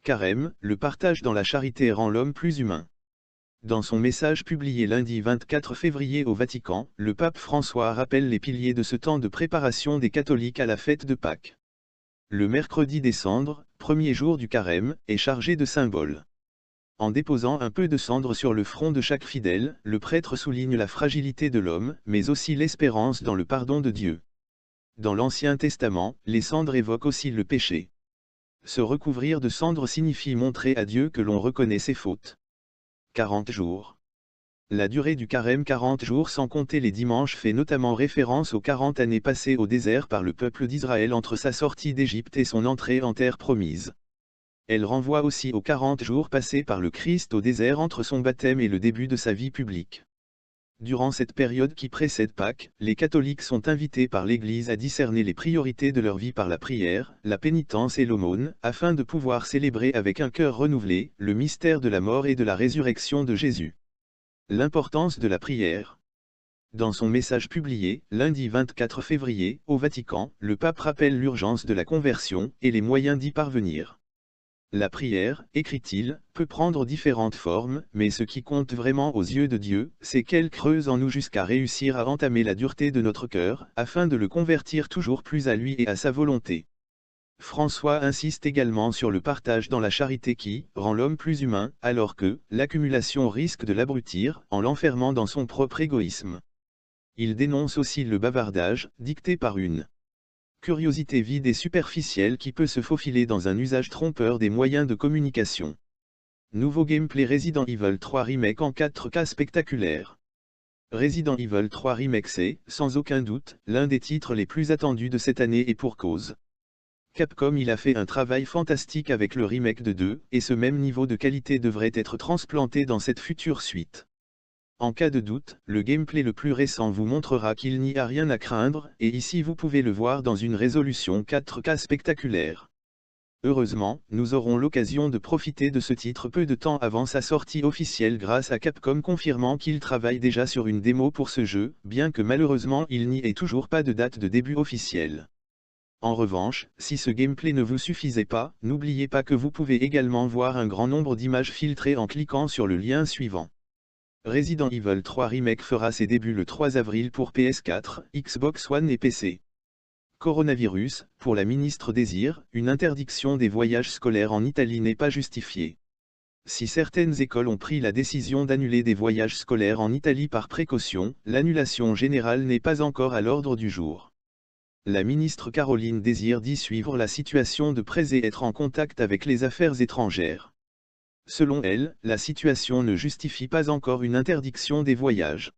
Carême, le partage dans la charité rend l'homme plus humain. Dans son message publié lundi 24 février au Vatican, le pape François rappelle les piliers de ce temps de préparation des catholiques à la fête de Pâques. Le mercredi des cendres, premier jour du carême, est chargé de symboles. En déposant un peu de cendre sur le front de chaque fidèle, le prêtre souligne la fragilité de l'homme, mais aussi l'espérance dans le pardon de Dieu. Dans l'Ancien Testament, les cendres évoquent aussi le péché. Se recouvrir de cendre signifie montrer à Dieu que l'on reconnaît ses fautes. 40 jours. La durée du carême 40 jours sans compter les dimanches fait notamment référence aux 40 années passées au désert par le peuple d'Israël entre sa sortie d'Égypte et son entrée en terre promise. Elle renvoie aussi aux 40 jours passés par le Christ au désert entre son baptême et le début de sa vie publique. Durant cette période qui précède Pâques, les catholiques sont invités par l'Église à discerner les priorités de leur vie par la prière, la pénitence et l'aumône, afin de pouvoir célébrer avec un cœur renouvelé, le mystère de la mort et de la résurrection de Jésus. L'importance de la prière. Dans son message publié, lundi 24 février, au Vatican, le pape rappelle l'urgence de la conversion, et les moyens d'y parvenir. La prière, écrit-il, peut prendre différentes formes, mais ce qui compte vraiment aux yeux de Dieu, c'est qu'elle creuse en nous jusqu'à réussir à entamer la dureté de notre cœur, afin de le convertir toujours plus à lui et à sa volonté. François insiste également sur le partage dans la charité qui rend l'homme plus humain, alors que l'accumulation risque de l'abrutir, en l'enfermant dans son propre égoïsme. Il dénonce aussi le bavardage, dicté par une curiosité vide et superficielle qui peut se faufiler dans un usage trompeur des moyens de communication. Nouveau gameplay Resident Evil 3 Remake en 4K spectaculaire. Resident Evil 3 Remake c'est, sans aucun doute, l'un des titres les plus attendus de cette année et pour cause. Capcom il a fait un travail fantastique avec le remake de 2, et ce même niveau de qualité devrait être transplanté dans cette future suite. En cas de doute, le gameplay le plus récent vous montrera qu'il n'y a rien à craindre, et ici vous pouvez le voir dans une résolution 4K spectaculaire. Heureusement, nous aurons l'occasion de profiter de ce titre peu de temps avant sa sortie officielle grâce à Capcom confirmant qu'il travaille déjà sur une démo pour ce jeu, bien que malheureusement il n'y ait toujours pas de date de début officielle. En revanche, si ce gameplay ne vous suffisait pas, n'oubliez pas que vous pouvez également voir un grand nombre d'images filtrées en cliquant sur le lien suivant. Resident Evil 3 Remake fera ses débuts le 3 avril pour PS4, Xbox One et PC. Coronavirus, pour la ministre Désir, une interdiction des voyages scolaires en Italie n'est pas justifiée. Si certaines écoles ont pris la décision d'annuler des voyages scolaires en Italie par précaution, l'annulation générale n'est pas encore à l'ordre du jour. La ministre Caroline Désir dit suivre la situation de près et être en contact avec les affaires étrangères. Selon elle, la situation ne justifie pas encore une interdiction des voyages.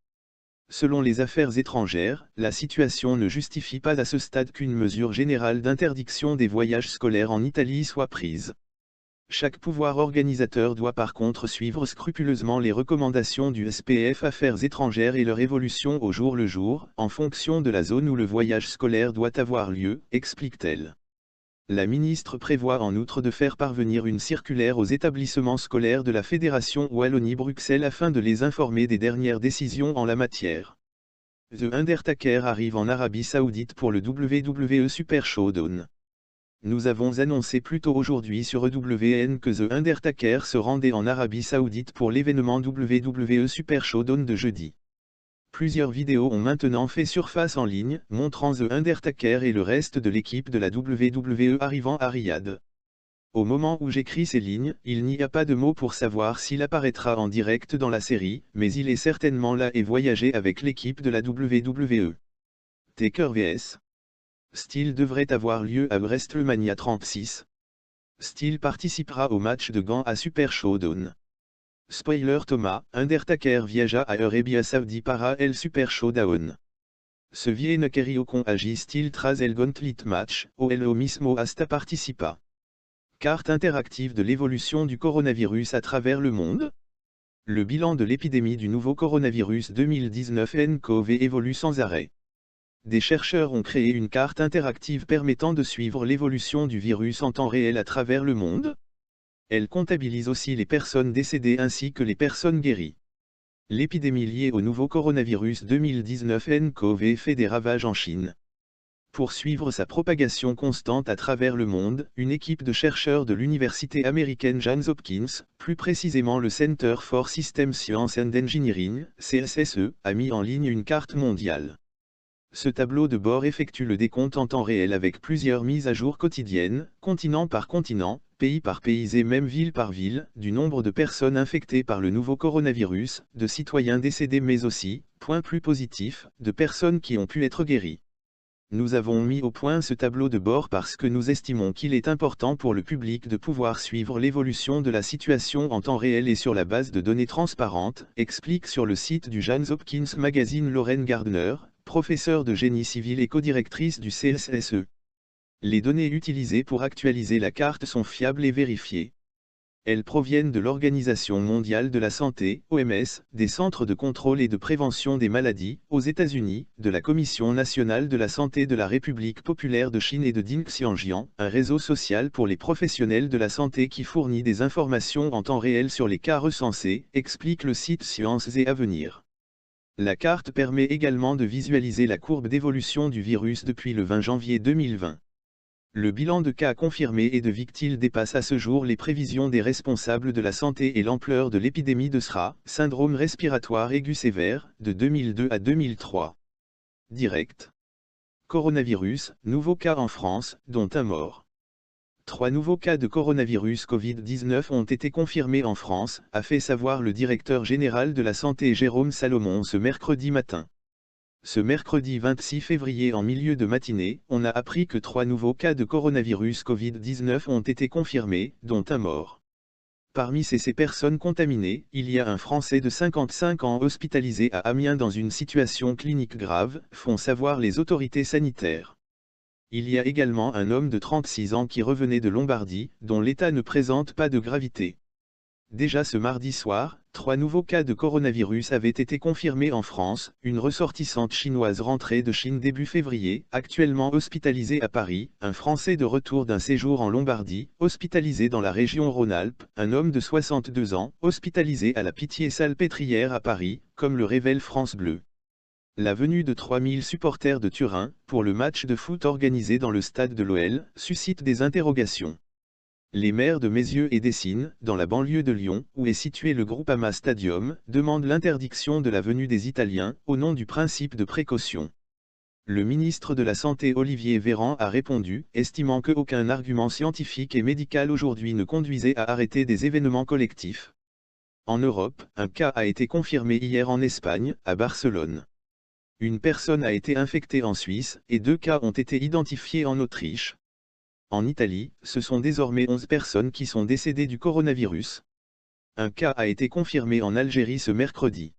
Selon les affaires étrangères, la situation ne justifie pas à ce stade qu'une mesure générale d'interdiction des voyages scolaires en Italie soit prise. Chaque pouvoir organisateur doit par contre suivre scrupuleusement les recommandations du SPF Affaires étrangères et leur évolution au jour le jour, en fonction de la zone où le voyage scolaire doit avoir lieu, explique-t-elle. La ministre prévoit en outre de faire parvenir une circulaire aux établissements scolaires de la Fédération Wallonie-Bruxelles afin de les informer des dernières décisions en la matière. The Undertaker arrive en Arabie Saoudite pour le WWE Super Showdown. Nous avons annoncé plus tôt aujourd'hui sur EWN que The Undertaker se rendait en Arabie Saoudite pour l'événement WWE Super Showdown de jeudi. Plusieurs vidéos ont maintenant fait surface en ligne, montrant The Undertaker et le reste de l'équipe de la WWE arrivant à Riyad. Au moment où j'écris ces lignes, il n'y a pas de mots pour savoir s'il apparaîtra en direct dans la série, mais il est certainement là et voyager avec l'équipe de la WWE. Taker vs. Steel devrait avoir lieu à WrestleMania 36. Steel participera au match de gants à Super Showdown. Spoiler Thomas, Undertaker viaja à Arabia Saudi para el Super Showdown. Se viene querido con allí Steel tras el Gauntlet Match, o el mismo hasta participa. Carte interactive de l'évolution du coronavirus à travers le monde. Le bilan de l'épidémie du nouveau coronavirus 2019 nCoV évolue sans arrêt. Des chercheurs ont créé une carte interactive permettant de suivre l'évolution du virus en temps réel à travers le monde. Elle comptabilise aussi les personnes décédées ainsi que les personnes guéries. L'épidémie liée au nouveau coronavirus 2019 nCoV fait des ravages en Chine. Pour suivre sa propagation constante à travers le monde, une équipe de chercheurs de l'université américaine Johns Hopkins, plus précisément le Center for System Science and Engineering, CSSE, a mis en ligne une carte mondiale. Ce tableau de bord effectue le décompte en temps réel avec plusieurs mises à jour quotidiennes, continent par continent, pays par pays et même ville par ville, du nombre de personnes infectées par le nouveau coronavirus, de citoyens décédés mais aussi, point plus positif, de personnes qui ont pu être guéries. Nous avons mis au point ce tableau de bord parce que nous estimons qu'il est important pour le public de pouvoir suivre l'évolution de la situation en temps réel et sur la base de données transparentes, explique sur le site du Johns Hopkins Magazine Lauren Gardner, professeure de génie civil et codirectrice du CSSE. Les données utilisées pour actualiser la carte sont fiables et vérifiées. Elles proviennent de l'Organisation mondiale de la santé, OMS, des centres de contrôle et de prévention des maladies, aux États-Unis, de la Commission nationale de la santé de la République populaire de Chine et de Dingxianjiang, un réseau social pour les professionnels de la santé qui fournit des informations en temps réel sur les cas recensés, explique le site Sciences et Avenir. La carte permet également de visualiser la courbe d'évolution du virus depuis le 20 janvier 2020. Le bilan de cas confirmés et de victimes dépasse à ce jour les prévisions des responsables de la santé et l'ampleur de l'épidémie de SRA, syndrome respiratoire aigu sévère, de 2002 à 2003. Direct. Coronavirus, nouveau cas en France, dont un mort. 3 nouveaux cas de coronavirus Covid-19 ont été confirmés en France, a fait savoir le directeur général de la santé Jérôme Salomon ce mercredi matin. Ce mercredi 26 février en milieu de matinée, on a appris que 3 nouveaux cas de coronavirus Covid-19 ont été confirmés, dont un mort. Parmi ces personnes contaminées, il y a un Français de 55 ans hospitalisé à Amiens dans une situation clinique grave, font savoir les autorités sanitaires. Il y a également un homme de 36 ans qui revenait de Lombardie, dont l'état ne présente pas de gravité. Déjà ce mardi soir, 3 nouveaux cas de coronavirus avaient été confirmés en France, une ressortissante chinoise rentrée de Chine début février, actuellement hospitalisée à Paris, un Français de retour d'un séjour en Lombardie, hospitalisé dans la région Rhône-Alpes, un homme de 62 ans, hospitalisé à la Pitié-Salpêtrière à Paris, comme le révèle France Bleu. La venue de 3000 supporters de Turin, pour le match de foot organisé dans le stade de l'OL, suscite des interrogations. Les maires de Mézieux et d'Essines, dans la banlieue de Lyon, où est situé le Groupama Stadium, demandent l'interdiction de la venue des Italiens, au nom du principe de précaution. Le ministre de la Santé Olivier Véran a répondu, estimant qu'aucun argument scientifique et médical aujourd'hui ne conduisait à arrêter des événements collectifs. En Europe, un cas a été confirmé hier en Espagne, à Barcelone. Une personne a été infectée en Suisse, et 2 cas ont été identifiés en Autriche. En Italie, ce sont désormais 11 personnes qui sont décédées du coronavirus. Un cas a été confirmé en Algérie ce mercredi.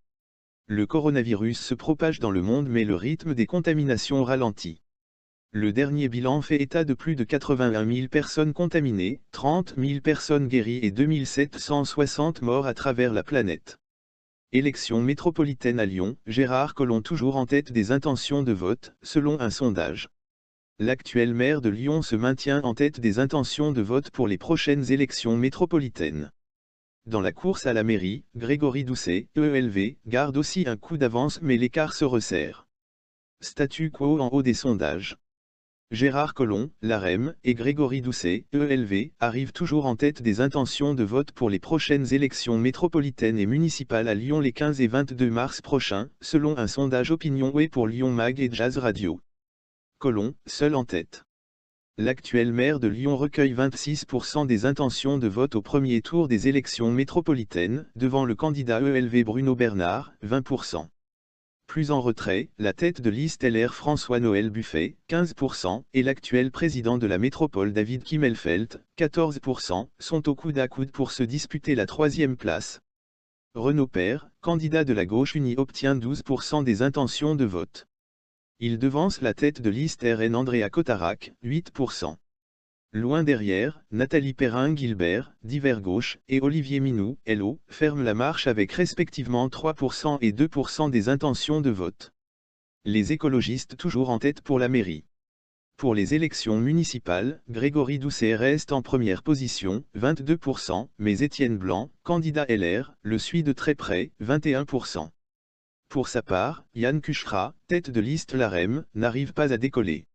Le coronavirus se propage dans le monde mais le rythme des contaminations ralentit. Le dernier bilan fait état de plus de 81 000 personnes contaminées, 30 000 personnes guéries et 2 760 morts à travers la planète. Élection métropolitaine à Lyon, Gérard Collomb toujours en tête des intentions de vote, selon un sondage. L'actuel maire de Lyon se maintient en tête des intentions de vote pour les prochaines élections métropolitaines. Dans la course à la mairie, Grégory Doucet, EELV, garde aussi un coup d'avance mais l'écart se resserre. Statu quo en haut des sondages. Gérard Collomb, LaREM, et Grégory Doucet, EELV, arrivent toujours en tête des intentions de vote pour les prochaines élections métropolitaines et municipales à Lyon les 15 et 22 mars prochains, selon un sondage OpinionWay pour Lyon Mag et Jazz Radio. Collomb, seul en tête. L'actuel maire de Lyon recueille 26% des intentions de vote au premier tour des élections métropolitaines, devant le candidat EELV Bruno Bernard, 20%. Plus en retrait, la tête de liste LR François-Noël Buffet, 15%, et l'actuel président de la métropole David Kimmelfeld, 14%, sont au coude à coude pour se disputer la 3e place. Renaud Père, candidat de la gauche unie obtient 12% des intentions de vote. Il devance la tête de liste RN Andrea Cotarac, 8%. Loin derrière, Nathalie Perrin-Gilbert, d'Hiver Gauche, et Olivier Minoux, LO, ferment la marche avec respectivement 3% et 2% des intentions de vote. Les écologistes toujours en tête pour la mairie. Pour les élections municipales, Grégory Doucet reste en première position, 22%, mais Étienne Blanc, candidat LR, le suit de très près, 21%. Pour sa part, Yann Cuchera, tête de liste LaREM, n'arrive pas à décoller.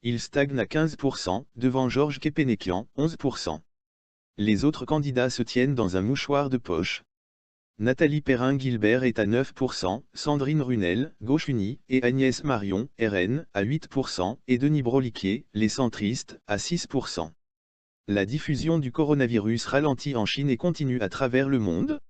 Il stagne à 15%, devant Georges Kepenekian, 11%. Les autres candidats se tiennent dans un mouchoir de poche. Nathalie Perrin-Guilbert est à 9%, Sandrine Runel, Gauche Unie, et Agnès Marion, RN, à 8%, et Denis Broliquier, les centristes, à 6%. La diffusion du coronavirus ralentit en Chine et continue à travers le monde.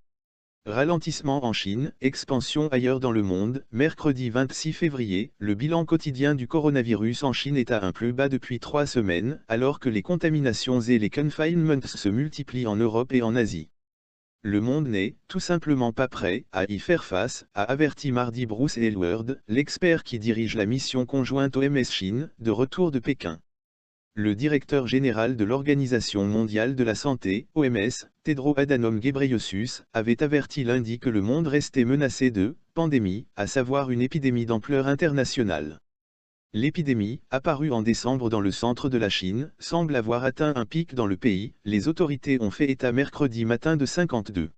Ralentissement en Chine, expansion ailleurs dans le monde. Mercredi 26 février, le bilan quotidien du coronavirus en Chine est à un plus bas depuis 3 semaines, alors que les contaminations et les confinements se multiplient en Europe et en Asie. Le monde n'est, tout simplement pas prêt, à y faire face, a averti mardi Bruce Aylward, l'expert qui dirige la mission conjointe OMS Chine, de retour de Pékin. Le directeur général de l'Organisation mondiale de la santé, OMS, Tedros Adhanom Ghebreyesus, avait averti lundi que le monde restait menacé de « pandémie », à savoir une épidémie d'ampleur internationale. L'épidémie, apparue en décembre dans le centre de la Chine, semble avoir atteint un pic dans le pays. Les autorités ont fait état mercredi matin de 52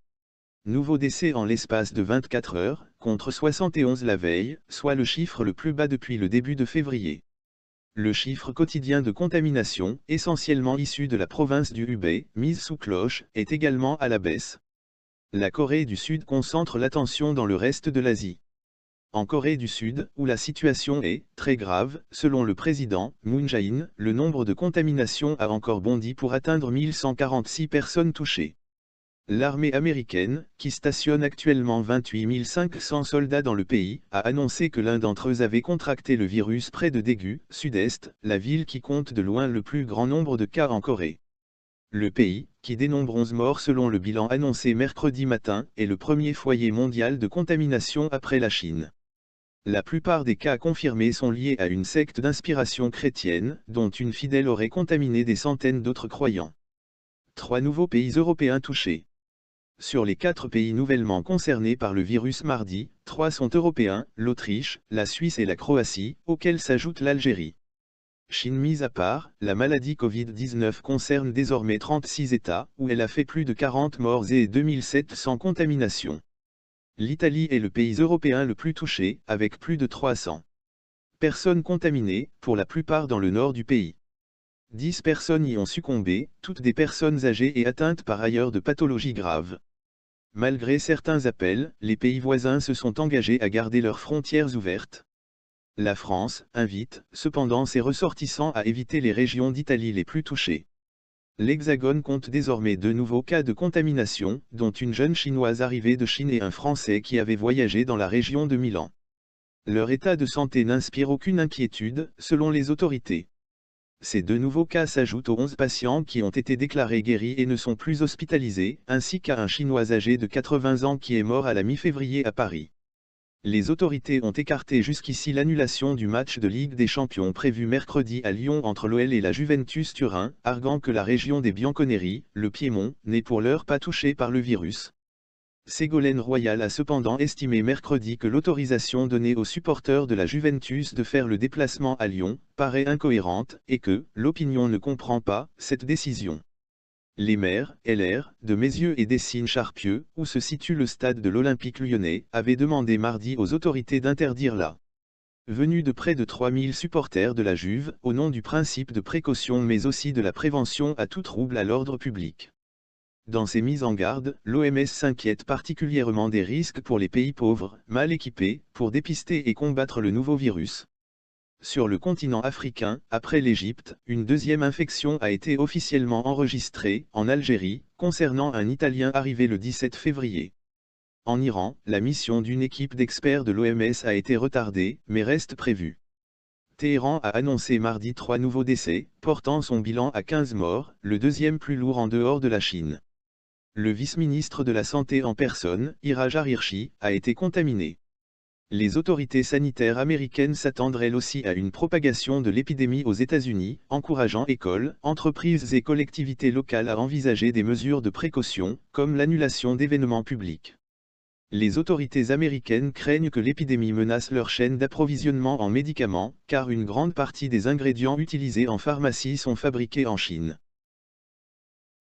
nouveaux décès en l'espace de 24 heures, contre 71 la veille, soit le chiffre le plus bas depuis le début de février. Le chiffre quotidien de contamination, essentiellement issu de la province du Hubei, mise sous cloche, est également à la baisse. La Corée du Sud concentre l'attention dans le reste de l'Asie. En Corée du Sud, où la situation est très grave, selon le président Moon Jae-in, le nombre de contaminations a encore bondi pour atteindre 1146 personnes touchées. L'armée américaine, qui stationne actuellement 28 500 soldats dans le pays, a annoncé que l'un d'entre eux avait contracté le virus près de Daegu, sud-est, la ville qui compte de loin le plus grand nombre de cas en Corée. Le pays, qui dénombre 11 morts selon le bilan annoncé mercredi matin, est le premier foyer mondial de contamination après la Chine. La plupart des cas confirmés sont liés à une secte d'inspiration chrétienne, dont une fidèle aurait contaminé des centaines d'autres croyants. 3 nouveaux pays européens touchés. Sur les 4 pays nouvellement concernés par le virus mardi, 3 sont européens, l'Autriche, la Suisse et la Croatie, auxquels s'ajoute l'Algérie. Chine mise à part, la maladie Covid-19 concerne désormais 36 États, où elle a fait plus de 40 morts et 2700 contaminations. L'Italie est le pays européen le plus touché, avec plus de 300 personnes contaminées, pour la plupart dans le nord du pays. 10 personnes y ont succombé, toutes des personnes âgées et atteintes par ailleurs de pathologies graves. Malgré certains appels, les pays voisins se sont engagés à garder leurs frontières ouvertes. La France invite, cependant ses ressortissants à éviter les régions d'Italie les plus touchées. L'Hexagone compte désormais 2 nouveaux cas de contamination, dont une jeune Chinoise arrivée de Chine et un Français qui avait voyagé dans la région de Milan. Leur état de santé n'inspire aucune inquiétude, selon les autorités. Ces 2 nouveaux cas s'ajoutent aux 11 patients qui ont été déclarés guéris et ne sont plus hospitalisés, ainsi qu'à un Chinois âgé de 80 ans qui est mort à la mi-février à Paris. Les autorités ont écarté jusqu'ici l'annulation du match de Ligue des Champions prévu mercredi à Lyon entre l'OL et la Juventus Turin, arguant que la région des Bianconeri, le Piémont, n'est pour l'heure pas touchée par le virus. Ségolène Royal a cependant estimé mercredi que l'autorisation donnée aux supporters de la Juventus de faire le déplacement à Lyon paraît incohérente, et que l'opinion ne comprend pas cette décision. Les maires, LR, de Meyzieux et d'Essines-Charpieu, où se situe le stade de l'Olympique lyonnais, avaient demandé mardi aux autorités d'interdire la venue de près de 3000 supporters de la Juve, au nom du principe de précaution mais aussi de la prévention à tout trouble à l'ordre public. Dans ces mises en garde, l'OMS s'inquiète particulièrement des risques pour les pays pauvres, mal équipés, pour dépister et combattre le nouveau virus. Sur le continent africain, après l'Égypte, une deuxième infection a été officiellement enregistrée, en Algérie, concernant un Italien arrivé le 17 février. En Iran, la mission d'une équipe d'experts de l'OMS a été retardée, mais reste prévue. Téhéran a annoncé mardi 3 nouveaux décès, portant son bilan à 15 morts, le deuxième plus lourd en dehors de la Chine. Le vice-ministre de la Santé en personne, Ira Jarirchi, a été contaminé. Les autorités sanitaires américaines s'attendent elles aussi à une propagation de l'épidémie aux États-Unis, encourageant écoles, entreprises et collectivités locales à envisager des mesures de précaution, comme l'annulation d'événements publics. Les autorités américaines craignent que l'épidémie menace leur chaîne d'approvisionnement en médicaments, car une grande partie des ingrédients utilisés en pharmacie sont fabriqués en Chine.